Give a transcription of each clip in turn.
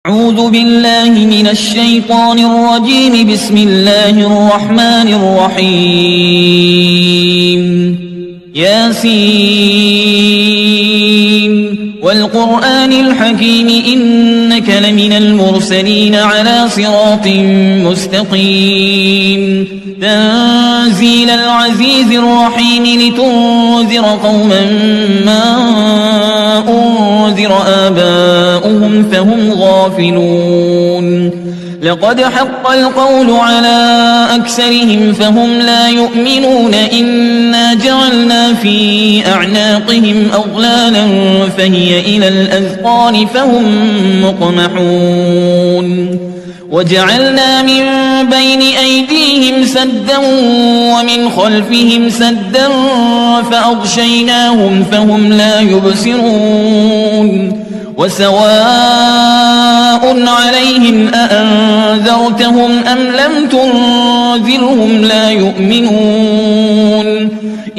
أعوذ بالله من الشيطان الرجيم. بسم الله الرحمن الرحيم. ياسين والقرآن الحكيم إنك لمن المرسلين على صراط مستقيم. تنزيل العزيز الرحيم لتنذر قوما ما أنذر آباؤهم فهم غافلون. لقد حق القول على أكثرهم فهم لا يؤمنون. إنا جعلنا في أعناقهم أغلالا فهي إلى الأذقان فهم مقمحون. وجعلنا من بين أيديهم سدا ومن خلفهم سدا فأغشيناهم فهم لا يبصرون. وسواء عليهم أأنذرتهم أم لم تنذرهم لا يؤمنون.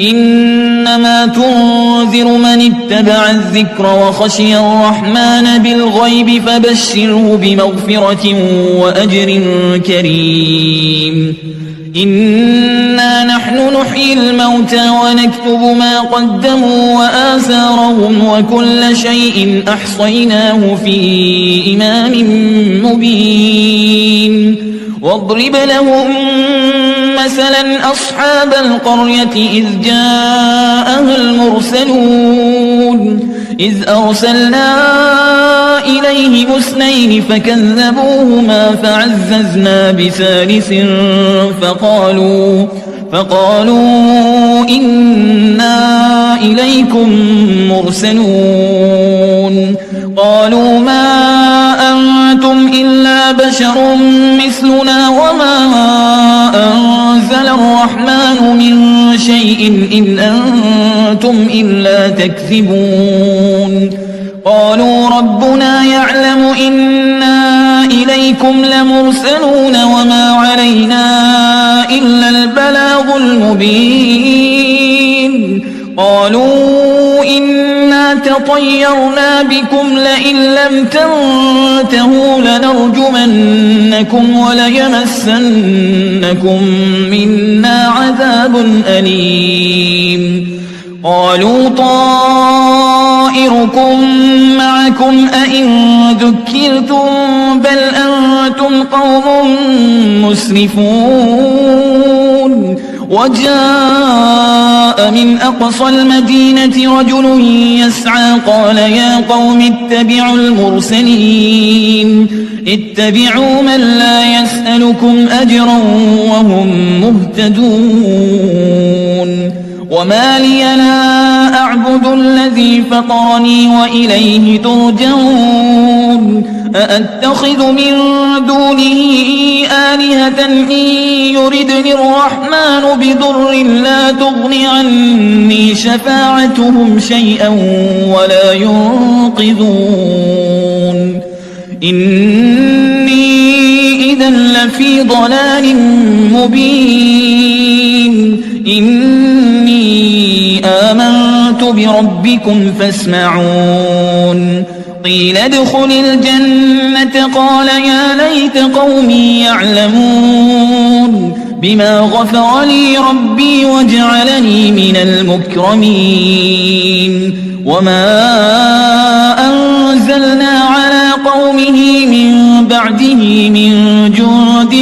إنما تنذر من اتبع الذكر وخشي الرحمن بالغيب فبشره بمغفرة وأجر كريم. إنا نحن نحيي الموتى ونكتب ما قدموا وآثارهم وكل شيء أحصيناه في إمام مبين. واضرب لهم مثلا أصحاب القرية إذ جاءها المرسلون. إذ أرسلنا إليهم اثنين فكذبوهما فعززنا بثالث فقالوا إنا إليكم مرسلون. قالوا ما أنتم إلا بشر مثلنا وما أنزل الرحمن من شيء إن أنتم إلا تكذبون. قالوا ربنا يعلم إنا إليكم لمرسلون وما علينا إلا البلاغ المبين. قالوا إنا تطيرنا بكم لئن لم تنتهوا لنرجمنكم وليمسنكم منا عذاب أليم. قالوا طائركم معكم أئن ذكرتم بل أنتم قوم مسرفون. وجاء من أقصى المدينة رجل يسعى قال يا قوم اتبعوا المرسلين. اتبعوا من لا يسألكم أجرا وهم مهتدون. وما لي لا أعبد الذي فطرني وإليه ترجعون. أأتخذ من دونه آلهة إن يردني الرحمن بضر لا تغن عني شفاعتهم شيئا ولا ينقذون. إني إذا لفي ضلال مبين. إني آمنت بربكم فاسمعون. قيل ادخل الجنة قال يا ليت قومي يعلمون بما غفر لي ربي وجعلني من المكرمين. وما أنزلنا على قومه من بعده من جند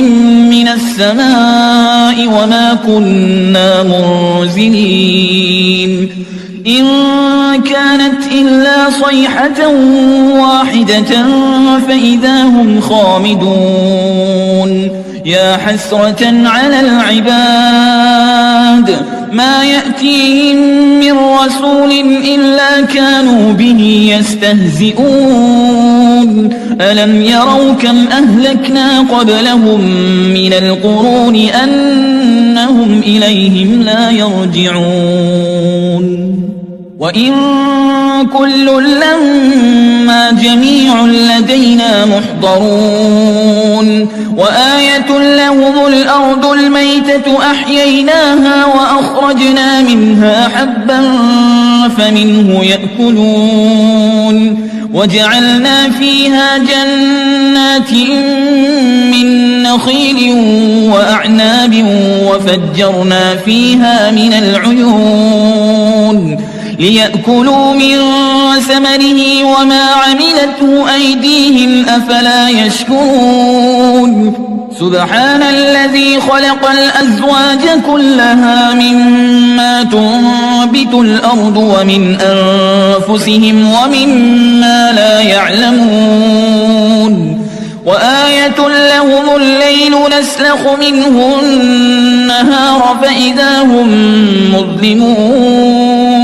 من السماء وما كنا منزلين. إن كانت إلا صيحة واحدة فإذا هم خامدون. يا حسرة على العباد ما يأتيهم من رسول إلا كانوا به يستهزئون. ألم يروا كم أهلكنا قبلهم من القرون أنهم إليهم لا يرجعون. وإن كل لما جميع لدينا محضرون. وآية لهم الأرض الميتة أحييناها وأخرجنا منها حبا فمنه يأكلون وجعلنا فيها جنات من نخيل وأعناب وفجرنا فيها من العيون ليأكلوا من ثمره وما عملته أيديهم أفلا يشكرون سبحان الذي خلق الأزواج كلها مما تنبت الأرض ومن أنفسهم ومما لا يعلمون وآية لهم الليل نسلخ منه النهار فإذا هم مظلمون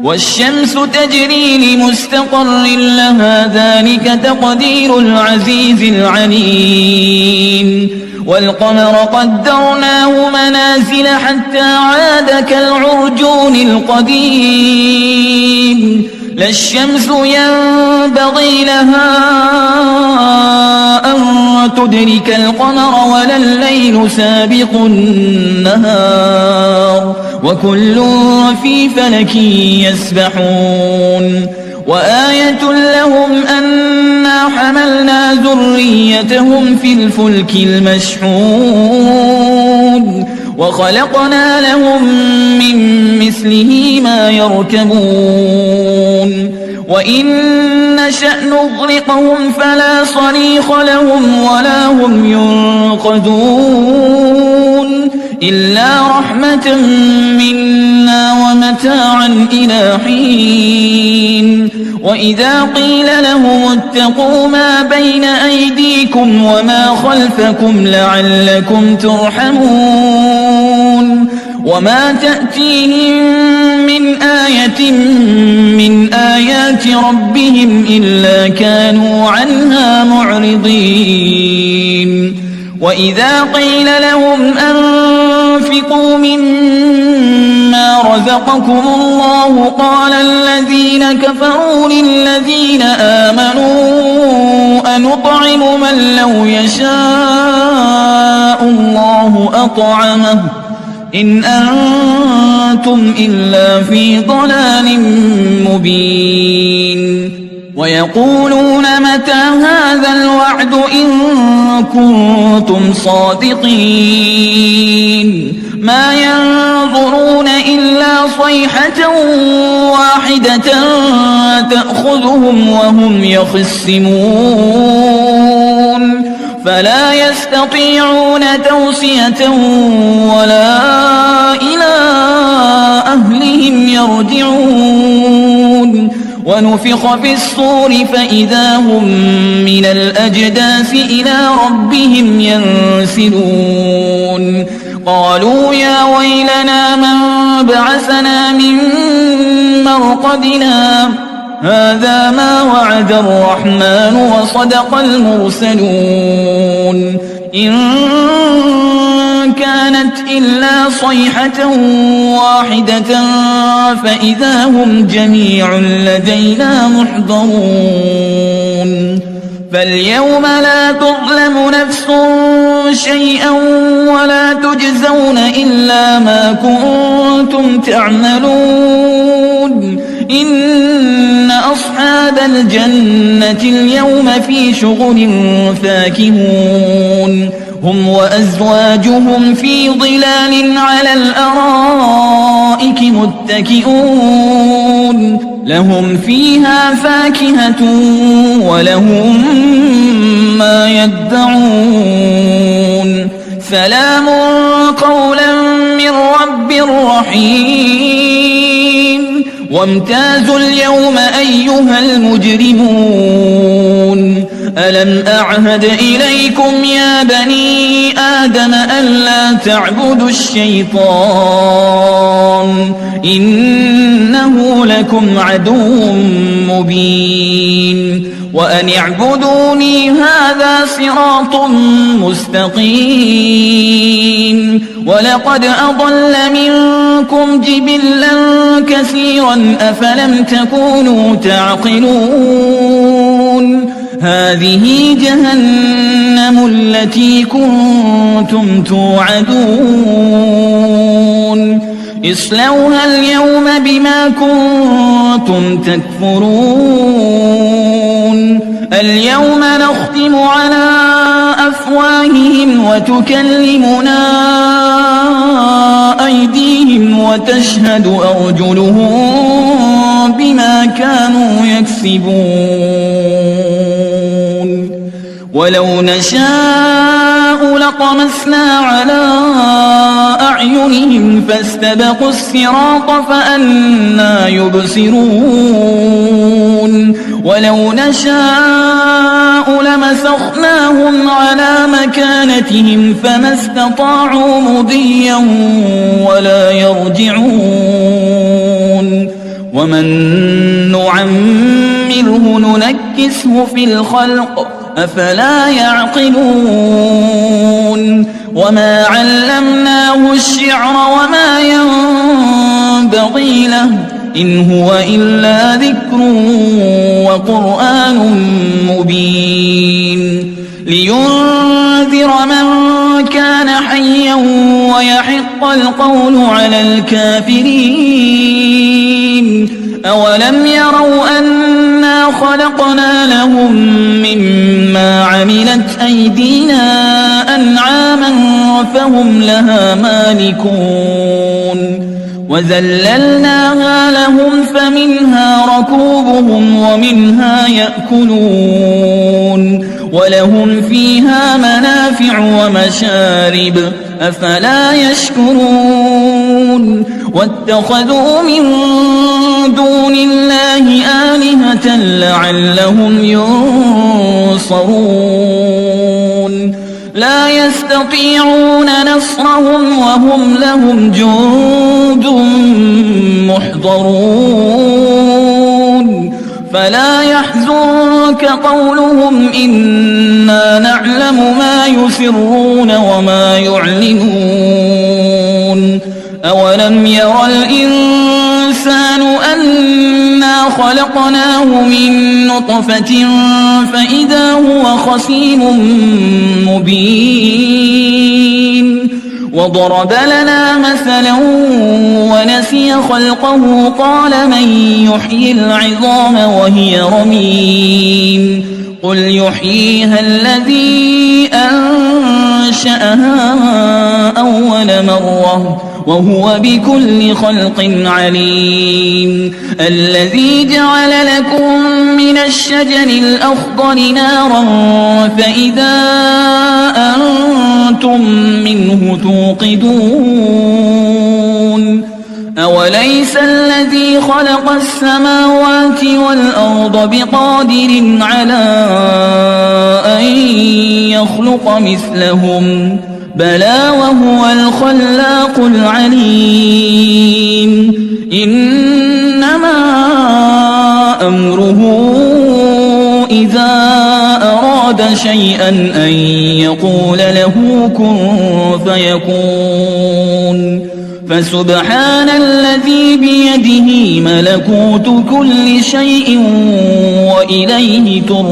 والشمس تجري لمستقر لها ذلك تقدير العزيز العليم والقمر قدرناه منازل حتى عاد كالعرجون القديم لا الشمس ينبغي لها أن تدرك القمر ولا الليل سابق النهار وكل في فلك يسبحون وآية لهم أنا حملنا ذريتهم في الفلك المشحون وخلقنا لهم من مثله ما يركبون وإن نشأ نغرقهم فلا صريخ لهم ولا هم ينقذون إلا رحمة منا ومتاعا إلى حين وإذا قيل لهم اتقوا ما بين أيديكم وما خلفكم لعلكم ترحمون وما تأتيهم من آية من آيات ربهم إلا كانوا عنها معرضين وإذا قيل لهم أنفقوا مما رزقكم الله قال الذين كفروا للذين آمنوا أنطعم من لو يشاء الله أطعمه إن أنتم إلا في ضلال مبين ويقولون متى هذا الوعد إن كنتم صادقين ما ينظرون إلا صيحة واحدة تأخذهم وهم يخصمون فلا يستطيعون توصية ولا إلى أهلهم يرجعون ونفخ في الصور فإذا هم من الأجداث إلى ربهم ينسلون قالوا يا ويلنا من بعثنا من مرقدنا هذا ما وعد الرحمن وصدق المرسلون إن كانت إلا صيحة واحدة فإذا هم جميع لدينا محضرون فاليوم لا تظلم نفس شيئا ولا تجزون إلا ما كنتم تعملون إن أصحاب الجنة اليوم في شغل فاكهون هم وأزواجهم في ظلال على الأرائك متكئون لهم فيها فاكهة ولهم ما يدعون سلام قولا من رب رحيم وامتازوا اليوم أيها المجرمون ألم أعهد إليكم يا بني آدم ألا تعبدوا الشيطان إنه لكم عدو مبين وأن اعبدوني هذا صراط مستقيم ولقد أضل منكم جبلا كثيرا أفلم تكونوا تعقلون هذه جهنم التي كنتم توعدون اصلوها اليوم بما كنتم تكفرون اليوم نختم على أفواههم وتكلمنا أيديهم وتشهد أرجلهم بما كانوا يكسبون ولو نشاء لطمسنا على أعينهم فاستبقوا الصراط فأنى يبصرون ولو نشاء لمسخناهم على مكانتهم فما استطاعوا مضيا ولا يرجعون ومن نعمره ننكسه في الخلق أفلا يعقلون وما علمناه الشعر وما ينبغي له إن هو إلا ذكر وقرآن مبين لينذر من كان حيا ويحق القول على الكافرين أولم يروا أنا خلقنا لهم مما عملت أيدينا أنعاما فهم لها مالكون وذللناها لهم فمنها ركوبهم ومنها يأكلون ولهم فيها منافع ومشارب أفلا يشكرون واتخذوا من دون الله آلهة لعلهم ينصرون لا يستطيعون نصرهم وهم لهم جند محضرون فلا يحزنك قولهم إنا نعلم ما يسرون وما يعلنون أولم ير الإنسان أنا خلقناه من نطفة فإذا هو خصيم مبين وضرب لنا مثلا ونسي خلقه قال من يحيي العظام وهي رميم قل يحييها الذي أنشأها أول مرة وهو بكل خلق عليم الذي جعل لكم من الشجر الأخضر نارا فإذا أنتم منه توقدون أوليس الذي خلق السماوات والأرض بقادر على أن يخلق مثلهم بلى وهو الخلاق العليم إنما أمره إذا أراد شيئا أن يقول له كن فيكون فسبحان الذي بيده ملكوت كل شيء وإليه ترجعون